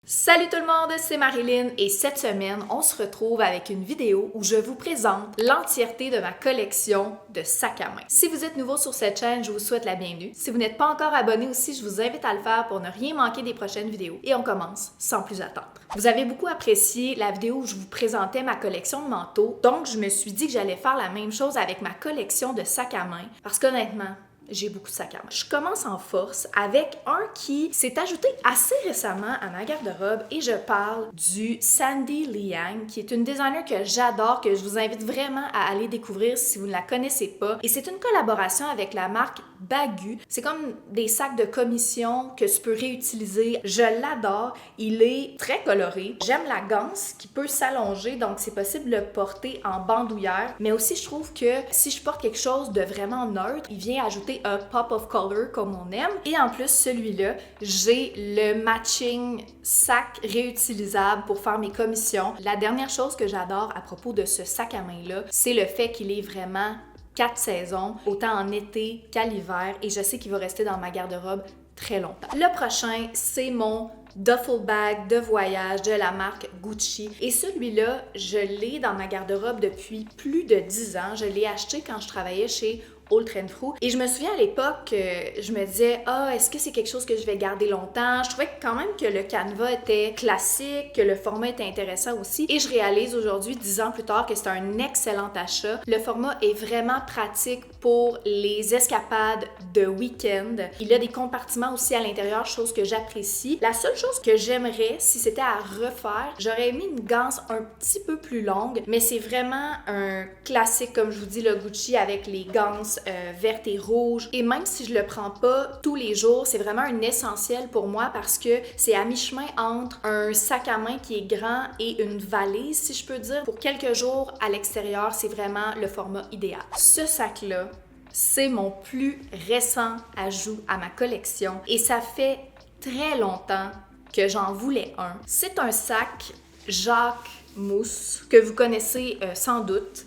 Salut tout le monde, c'est Marilyn et cette semaine, on se retrouve avec une vidéo où je vous présente l'entièreté de ma collection de sacs à main. Si vous êtes nouveau sur cette chaîne, je vous souhaite la bienvenue. Si vous n'êtes pas encore abonné aussi, je vous invite à le faire pour ne rien manquer des prochaines vidéos. Et on commence sans plus attendre. Vous avez beaucoup apprécié la vidéo où je vous présentais ma collection de manteaux, donc je me suis dit que j'allais faire la même chose avec ma collection de sacs à main parce qu'honnêtement, j'ai beaucoup de sacs à main. Je commence en force avec un qui s'est ajouté assez récemment à ma garde-robe et je parle du Sandy Liang, qui est une designer que j'adore, que je vous invite vraiment à aller découvrir si vous ne la connaissez pas. Et c'est une collaboration avec la marque Bagu. C'est comme des sacs de commission que tu peux réutiliser. Je l'adore. Il est très coloré. J'aime la ganse qui peut s'allonger, donc c'est possible de le porter en bandoulière. Mais aussi, je trouve que si je porte quelque chose de vraiment neutre, il vient ajouter un pop of color comme on aime. Et en plus, celui-là, j'ai le matching sac réutilisable pour faire mes commissions. La dernière chose que j'adore à propos de ce sac à main-là, c'est le fait qu'il est vraiment 4 saisons, autant en été qu'à l'hiver, et je sais qu'il va rester dans ma garde-robe très longtemps. Le prochain, c'est mon duffel bag de voyage de la marque Gucci. Et celui-là, je l'ai dans ma garde-robe depuis plus de 10 ans. Je l'ai acheté quand je travaillais chez Holt Renfrew. Et je me souviens à l'époque, je me disais, est-ce que c'est quelque chose que je vais garder longtemps? Je trouvais quand même que le canevas était classique, que le format était intéressant aussi. Et je réalise aujourd'hui, 10 ans plus tard, que c'est un excellent achat. Le format est vraiment pratique pour les escapades de week-end. Il y a des compartiments aussi à l'intérieur, chose que j'apprécie. La seule chose que j'aimerais, si c'était à refaire, j'aurais aimé une ganse un petit peu plus longue, mais c'est vraiment un classique, comme je vous dis, le Gucci avec les ganses verte et rouge. Et même si je le prends pas tous les jours, c'est vraiment un essentiel pour moi parce que c'est à mi-chemin entre un sac à main qui est grand et une valise, si je peux dire. Pour quelques jours à l'extérieur, c'est vraiment le format idéal. Ce sac-là, c'est mon plus récent ajout à ma collection et ça fait très longtemps que j'en voulais un. C'est un sac Jacques Mousse que vous connaissez sans doute.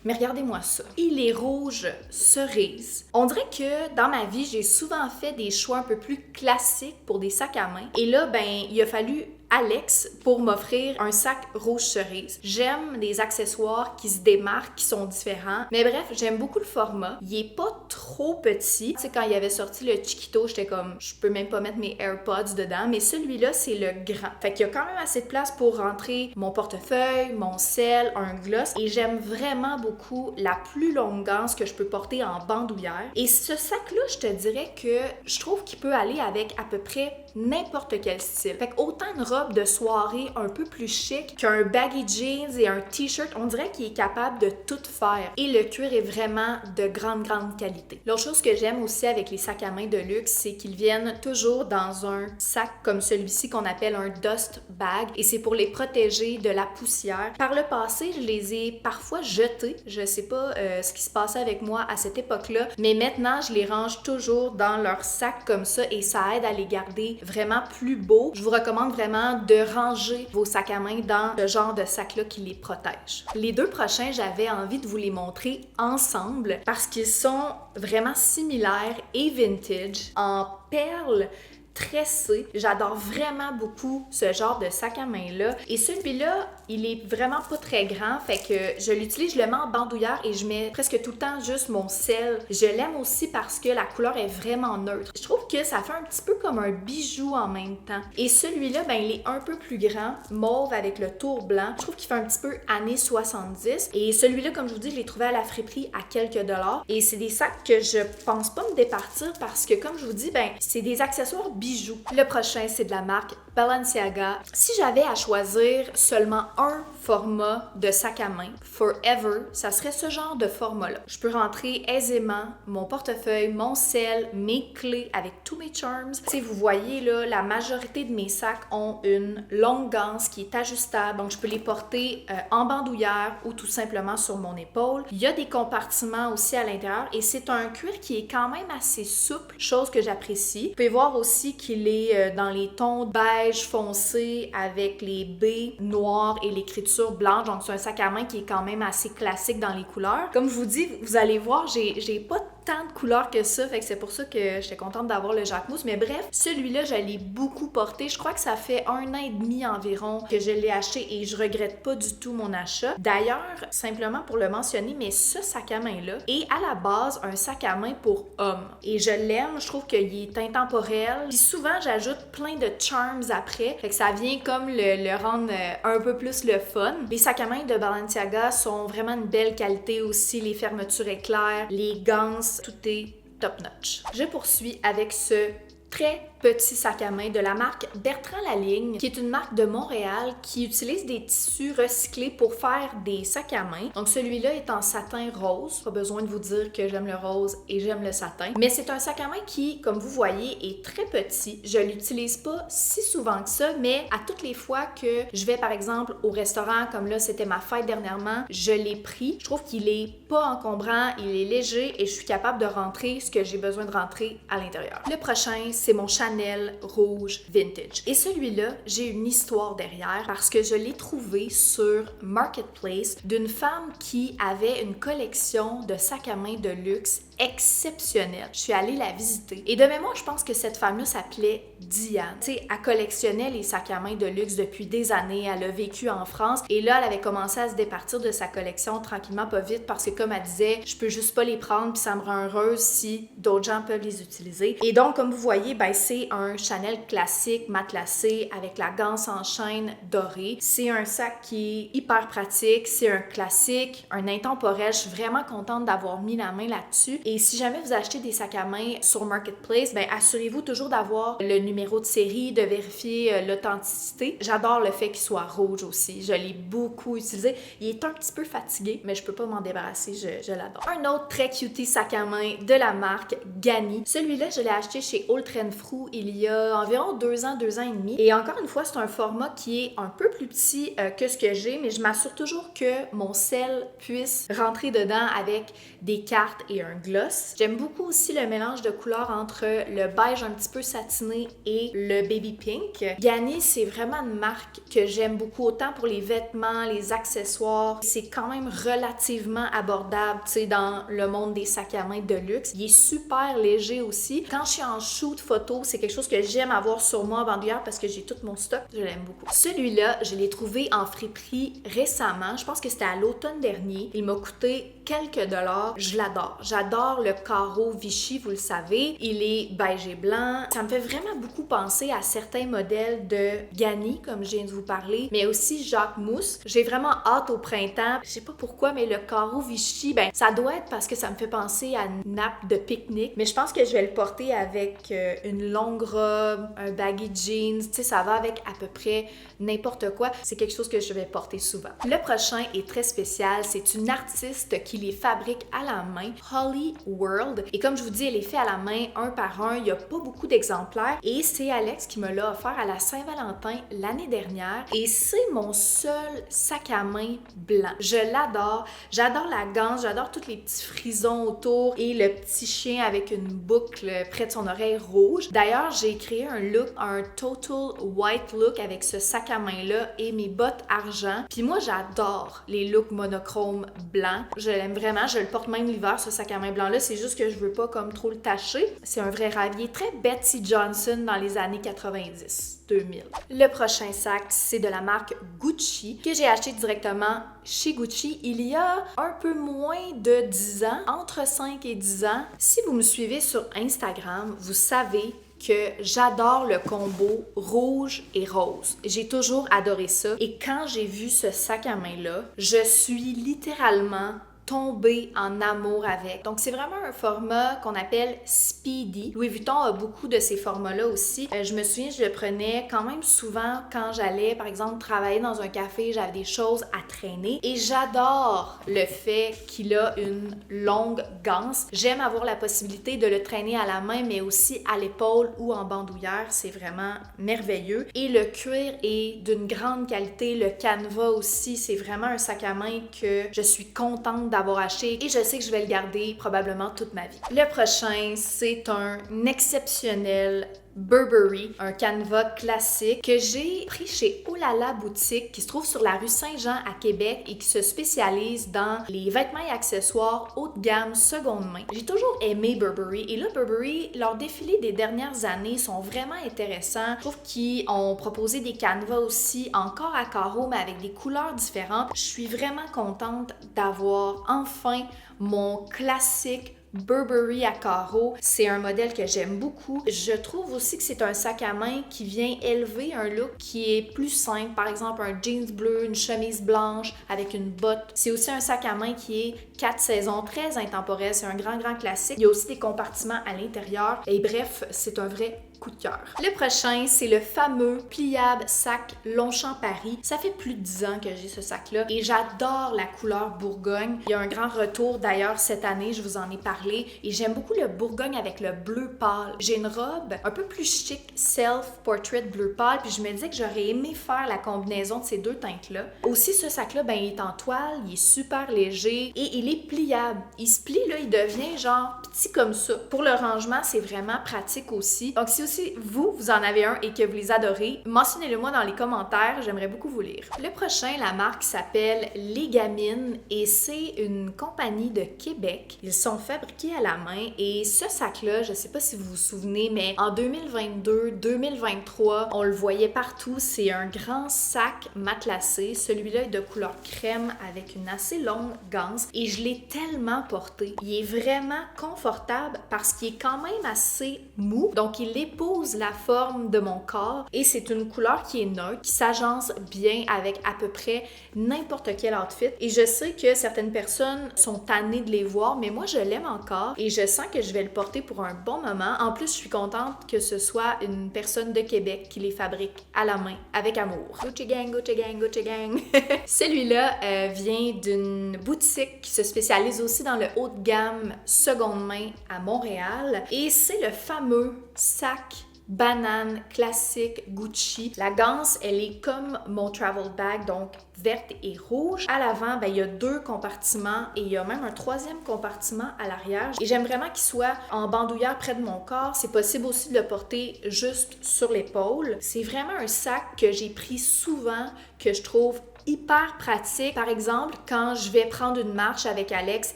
Mais regardez-moi ça. Il est rouge cerise. On dirait que dans ma vie, j'ai souvent fait des choix un peu plus classiques pour des sacs à main. Et là, il a fallu Alex pour m'offrir un sac rouge cerise. J'aime des accessoires qui se démarquent, qui sont différents. Mais bref, j'aime beaucoup le format. Il est pas trop petit. Tu sais, quand il avait sorti le Chiquito, j'étais comme, je peux même pas mettre mes AirPods dedans. Mais celui-là, c'est le grand. Fait qu'il y a quand même assez de place pour rentrer mon portefeuille, mon sel, un gloss. Et j'aime vraiment beaucoup la plus longue ganse que je peux porter en bandoulière. Et ce sac-là, je te dirais que je trouve qu'il peut aller avec à peu près n'importe quel style. Fait qu'autant une robe de soirée un peu plus chic qu'un baggy jeans et un t-shirt, on dirait qu'il est capable de tout faire. Et le cuir est vraiment de grande qualité. L'autre chose que j'aime aussi avec les sacs à main de luxe, c'est qu'ils viennent toujours dans un sac comme celui-ci qu'on appelle un dust bag et c'est pour les protéger de la poussière. Par le passé, je les ai parfois jetés. Je sais pas ce qui se passait avec moi à cette époque-là, mais maintenant, je les range toujours dans leur sac comme ça et ça aide à les garder vraiment plus beaux. Je vous recommande vraiment de ranger vos sacs à main dans ce genre de sac-là qui les protège. Les deux prochains, j'avais envie de vous les montrer ensemble parce qu'ils sont vraiment similaires et vintage en perles tressé. J'adore vraiment beaucoup ce genre de sac à main-là. Et celui-là, il est vraiment pas très grand, fait que je l'utilise, je le mets en bandoulière et je mets presque tout le temps juste mon sel. Je l'aime aussi parce que la couleur est vraiment neutre. Je trouve que ça fait un petit peu comme un bijou en même temps. Et celui-là, il est un peu plus grand, mauve avec le tour blanc. Je trouve qu'il fait un petit peu années 70. Et celui-là, comme je vous dis, je l'ai trouvé à la friperie à quelques dollars. Et c'est des sacs que je pense pas me départir parce que, comme je vous dis, c'est des accessoires bijoux. Le prochain, c'est de la marque Balenciaga. Si j'avais à choisir seulement un format de sac à main, forever, ça serait ce genre de format-là. Je peux rentrer aisément mon portefeuille, mon sel, mes clés avec tous mes charms. Si vous voyez là, la majorité de mes sacs ont une longue ganse qui est ajustable, donc je peux les porter en bandoulière ou tout simplement sur mon épaule. Il y a des compartiments aussi à l'intérieur et c'est un cuir qui est quand même assez souple, chose que j'apprécie. Vous pouvez voir aussi qu'il est dans les tons beige foncé avec les baies noires et l'écriture blanche. Donc, c'est un sac à main qui est quand même assez classique dans les couleurs. Comme je vous dis, vous allez voir, j'ai pas tant de couleurs que ça, fait que c'est pour ça que j'étais contente d'avoir le Jacquemus. Mais bref, celui-là, je l'ai beaucoup porté. Je crois que ça fait 1 an et demi environ que je l'ai acheté et je regrette pas du tout mon achat. D'ailleurs, simplement pour le mentionner, mais ce sac à main-là est à la base un sac à main pour homme. Et je l'aime, je trouve qu'il est intemporel. Puis souvent, j'ajoute plein de charms après, fait que ça vient comme le rendre un peu plus le fun. Les sacs à main de Balenciaga sont vraiment une belle qualité aussi, les fermetures éclairs, les ganses, tout est top notch. Je poursuis avec ce très petit sac à main de la marque Bertrand Laligne, qui est une marque de Montréal qui utilise des tissus recyclés pour faire des sacs à main. Donc celui-là est en satin rose. Pas besoin de vous dire que j'aime le rose et j'aime le satin. Mais c'est un sac à main qui, comme vous voyez, est très petit. Je l'utilise pas si souvent que ça, mais à toutes les fois que je vais par exemple au restaurant, comme là c'était ma fête dernièrement, je l'ai pris. Je trouve qu'il est pas encombrant, il est léger et je suis capable de rentrer ce que j'ai besoin de rentrer à l'intérieur. Le prochain, c'est mon Chanel rouge vintage. Et celui-là, j'ai une histoire derrière parce que je l'ai trouvé sur Marketplace d'une femme qui avait une collection de sacs à main de luxe exceptionnelle. Je suis allée la visiter. Et de mémoire, je pense que cette femme-là s'appelait Diane. Tu sais, elle collectionnait les sacs à main de luxe depuis des années. Elle a vécu en France. Et là, elle avait commencé à se départir de sa collection tranquillement, pas vite, parce que comme elle disait, je peux juste pas les prendre puis ça me rend heureuse si d'autres gens peuvent les utiliser. Et donc, comme vous voyez, ben, c'est un Chanel classique matelassé avec la ganse en chaîne dorée. C'est un sac qui est hyper pratique. C'est un classique, un intemporel. Je suis vraiment contente d'avoir mis la main là-dessus. Et si jamais vous achetez des sacs à main sur Marketplace, ben assurez-vous toujours d'avoir le numéro de série, de vérifier l'authenticité. J'adore le fait qu'il soit rouge aussi. Je l'ai beaucoup utilisé. Il est un petit peu fatigué, mais je peux pas m'en débarrasser. Je l'adore. Un autre très cutie sac à main de la marque Ganni. Celui-là, je l'ai acheté chez Old Renfrew il y a environ 2 ans et demi. Et encore une fois, c'est un format qui est un peu plus petit que ce que j'ai, mais je m'assure toujours que mon sel puisse rentrer dedans avec des cartes et un gloss. J'aime beaucoup aussi le mélange de couleurs entre le beige un petit peu satiné et le baby pink. Ganni, c'est vraiment une marque que j'aime beaucoup, autant pour les vêtements, les accessoires. C'est quand même relativement abordable, tu sais, dans le monde des sacs à main de luxe. Il est super léger aussi. Quand je suis en shoot photo, c'est quelque chose que j'aime avoir sur moi en bandoulière parce que j'ai tout mon stock. Je l'aime beaucoup. Celui-là, je l'ai trouvé en friperie récemment. Je pense que c'était à l'automne dernier. Il m'a coûté quelques dollars. Je l'adore. J'adore le carreau Vichy, vous le savez. Il est beige et blanc. Ça me fait vraiment beaucoup penser à certains modèles de Ganni, comme je viens de vous parler, mais aussi Jacquemus. J'ai vraiment hâte au printemps. Je sais pas pourquoi, mais le carreau Vichy, ben ça doit être parce que ça me fait penser à une nappe de pique-nique. Mais je pense que je vais le porter avec une longue robe, un baggy jeans. Tu sais, ça va avec à peu près n'importe quoi. C'est quelque chose que je vais porter souvent. Le prochain est très spécial. C'est une artiste qui les fabrique à la main, Holly World. Et comme je vous dis, elle est faite à la main, un par un. Il n'y a pas beaucoup d'exemplaires. Et c'est Alex qui me l'a offert à la Saint-Valentin l'année dernière. Et c'est mon seul sac à main blanc. Je l'adore. J'adore la ganse. J'adore tous les petits frisons autour et le petit chien avec une boucle près de son oreille rouge. D'ailleurs, j'ai créé un look, un total white look avec ce sac à main-là et mes bottes argent. Puis moi, j'adore les looks monochromes blancs. Je l'aime vraiment. Je le porte même l'hiver, ce sac à main blanc-là. C'est juste que je veux pas comme trop le tacher. C'est un vrai rêve. Il est très Betsy Johnson dans les années 90. 2000. Le prochain sac, c'est de la marque Gucci que j'ai acheté directement chez Gucci il y a un peu moins de 10 ans, entre 5 et 10 ans. Si vous me suivez sur Instagram, vous savez que j'adore le combo rouge et rose. J'ai toujours adoré ça. Et quand j'ai vu ce sac à main-là, je suis littéralement tombée en amour avec. Donc, c'est vraiment un format qu'on appelle Speedy. Louis Vuitton a beaucoup de ces formats-là aussi. Je me souviens, je le prenais quand même souvent quand j'allais, par exemple, travailler dans un café, j'avais des choses à traîner. Et j'adore le fait qu'il a une longue ganse. J'aime avoir la possibilité de le traîner à la main, mais aussi à l'épaule ou en bandoulière. C'est vraiment merveilleux. Et le cuir est d'une grande qualité. Le canevas aussi, c'est vraiment un sac à main que je suis contente d'avoir acheté et je sais que je vais le garder probablement toute ma vie. Le prochain, c'est un exceptionnel Burberry, un canevas classique que j'ai pris chez Olala Boutique qui se trouve sur la rue Saint-Jean à Québec et qui se spécialise dans les vêtements et accessoires haut de gamme seconde main. J'ai toujours aimé Burberry et là Burberry, leurs défilés des dernières années sont vraiment intéressants. Je trouve qu'ils ont proposé des canevas aussi encore à carreaux mais avec des couleurs différentes. Je suis vraiment contente d'avoir enfin mon classique Burberry à carreaux, c'est un modèle que j'aime beaucoup. Je trouve aussi que c'est un sac à main qui vient élever un look qui est plus simple. Par exemple, un jeans bleu, une chemise blanche avec une botte. C'est aussi un sac à main qui est 4 saisons, très intemporel. C'est un grand classique. Il y a aussi des compartiments à l'intérieur. Et bref, c'est un vrai coup de cœur. Le prochain, c'est le fameux pliable sac Longchamp Paris. Ça fait plus de 10 ans que j'ai ce sac-là et j'adore la couleur Bourgogne. Il y a un grand retour d'ailleurs cette année, je vous en ai parlé, et j'aime beaucoup le Bourgogne avec le bleu pâle. J'ai une robe un peu plus chic, self-portrait bleu pâle, puis je me disais que j'aurais aimé faire la combinaison de ces deux teintes-là. Aussi, ce sac-là, ben, il est en toile, il est super léger et il est pliable. Il se plie, là, il devient genre petit comme ça. Pour le rangement, c'est vraiment pratique aussi. Donc, si vous en avez un et que vous les adorez, mentionnez-le moi dans les commentaires, j'aimerais beaucoup vous lire. Le prochain, la marque s'appelle Les Gamines et c'est une compagnie de Québec. Ils sont fabriqués à la main et ce sac-là, je sais pas si vous vous souvenez, mais en 2022-2023, on le voyait partout, c'est un grand sac matelassé. Celui-là est de couleur crème avec une assez longue ganse et je l'ai tellement porté. Il est vraiment confortable parce qu'il est quand même assez mou, donc il épouse la forme de mon corps et c'est une couleur qui est neutre, qui s'agence bien avec à peu près n'importe quel outfit. Et je sais que certaines personnes sont tannées de les voir, mais moi je l'aime encore et je sens que je vais le porter pour un bon moment. En plus, je suis contente que ce soit une personne de Québec qui les fabrique à la main avec amour. Gucci gang, Gucci gang, Gucci gang. Celui-là vient d'une boutique qui se spécialise aussi dans le haut de gamme seconde main à Montréal et c'est le fameux sac banane classique Gucci. La ganse, elle est comme mon travel bag, donc verte et rouge. À l'avant, ben, il y a 2 compartiments et il y a même un 3e compartiment à l'arrière. Et j'aime vraiment qu'il soit en bandoulière près de mon corps. C'est possible aussi de le porter juste sur l'épaule. C'est vraiment un sac que j'ai pris souvent, que je trouve hyper pratique. Par exemple, quand je vais prendre une marche avec Alex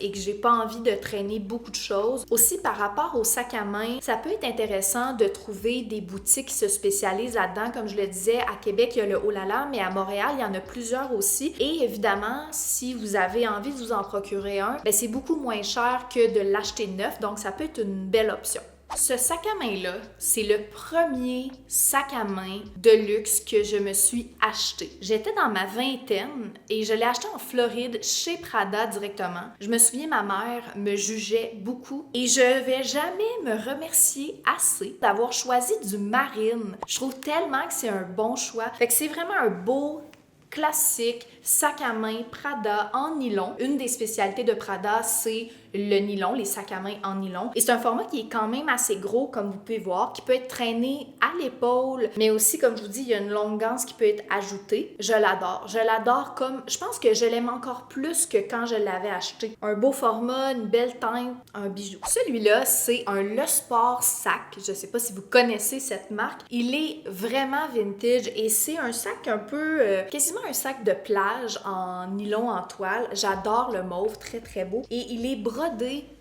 et que j'ai pas envie de traîner beaucoup de choses. Aussi, par rapport au sac à main, ça peut être intéressant de trouver des boutiques qui se spécialisent là-dedans. Comme je le disais, à Québec, il y a le Olala, mais à Montréal, il y en a plusieurs aussi. Et évidemment, si vous avez envie de vous en procurer un, ben c'est beaucoup moins cher que de l'acheter neuf, donc ça peut être une belle option. Ce sac à main-là, c'est le premier sac à main de luxe que je me suis acheté. J'étais dans ma vingtaine et je l'ai acheté en Floride chez Prada directement. Je me souviens, ma mère me jugeait beaucoup et je vais jamais me remercier assez d'avoir choisi du marine. Je trouve tellement que c'est un bon choix. Fait que c'est vraiment un beau classique sac à main Prada en nylon. Une des spécialités de Prada, c'est le nylon, les sacs à main en nylon. Et c'est un format qui est quand même assez gros, comme vous pouvez voir, qui peut être traîné à l'épaule, mais aussi, comme je vous dis, il y a une longue ganse qui peut être ajoutée. Je l'adore. Je l'adore comme... Je pense que je l'aime encore plus que quand je l'avais acheté. Un beau format, une belle teinte, un bijou. Celui-là, c'est un Le Sport sac. Je sais pas si vous connaissez cette marque. Il est vraiment vintage et c'est un sac un peu... quasiment un sac de plage en nylon en toile. J'adore le mauve, très très beau. Et il est brodé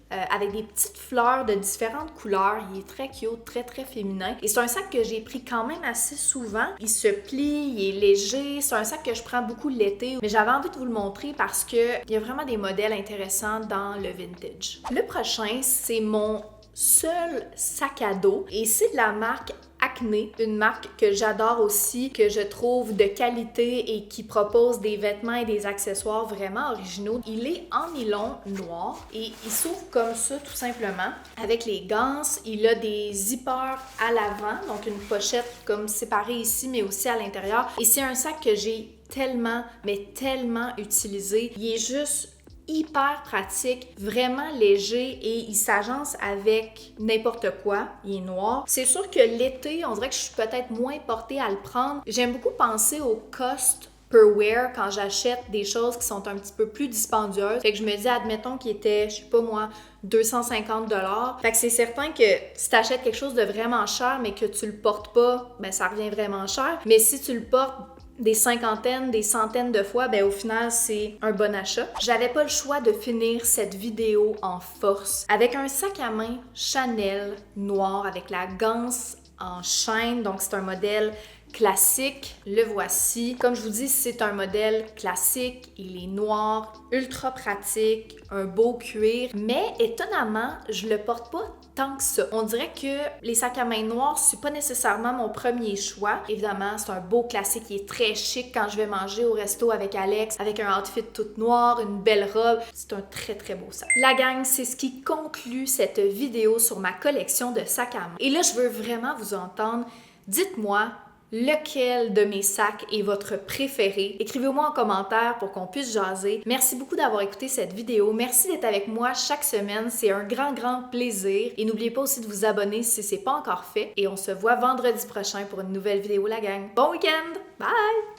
avec des petites fleurs de différentes couleurs. Il est très cute, très très féminin. Et c'est un sac que j'ai pris quand même assez souvent. Il se plie, il est léger. C'est un sac que je prends beaucoup l'été. Mais j'avais envie de vous le montrer parce qu'il y a vraiment des modèles intéressants dans le vintage. Le prochain, c'est mon seul sac à dos et c'est de la marque Acne, une marque que j'adore aussi, que je trouve de qualité et qui propose des vêtements et des accessoires vraiment originaux. Il est en nylon noir et il s'ouvre comme ça tout simplement avec les ganses. Il a des zippers à l'avant, donc une pochette comme séparée ici mais aussi à l'intérieur. Et c'est un sac que j'ai tellement, mais tellement utilisé. Il est juste hyper pratique, vraiment léger et il s'agence avec n'importe quoi. Il est noir. C'est sûr que l'été, on dirait que je suis peut-être moins portée à le prendre. J'aime beaucoup penser au Cost Tupperware quand j'achète des choses qui sont un petit peu plus dispendieuses. Fait que je me dis, admettons qu'il était, je sais pas moi, 250 $. Fait que c'est certain que si tu achètes quelque chose de vraiment cher mais que tu le portes pas, ben ça revient vraiment cher. Mais si tu le portes des cinquantaines, des centaines de fois, ben au final, c'est un bon achat. J'avais pas le choix de finir cette vidéo en force avec un sac à main Chanel noir avec la ganse en chaîne. Donc, c'est un modèle classique. Le voici. Comme je vous dis, c'est un modèle classique. Il est noir, ultra pratique, un beau cuir. Mais étonnamment, je le porte pas tant que ça. On dirait que les sacs à main noirs, c'est pas nécessairement mon premier choix. Évidemment, c'est un beau classique qui est très chic quand je vais manger au resto avec Alex, avec un outfit tout noir, une belle robe. C'est un très très beau sac. La gang, c'est ce qui conclut cette vidéo sur ma collection de sacs à main. Et là, je veux vraiment vous entendre. Dites-moi lequel de mes sacs est votre préféré? Écrivez-moi en commentaire pour qu'on puisse jaser. Merci beaucoup d'avoir écouté cette vidéo. Merci d'être avec moi chaque semaine. C'est un grand plaisir. Et n'oubliez pas aussi de vous abonner si ce n'est pas encore fait. Et on se voit vendredi prochain pour une nouvelle vidéo, la gang. Bon week-end! Bye!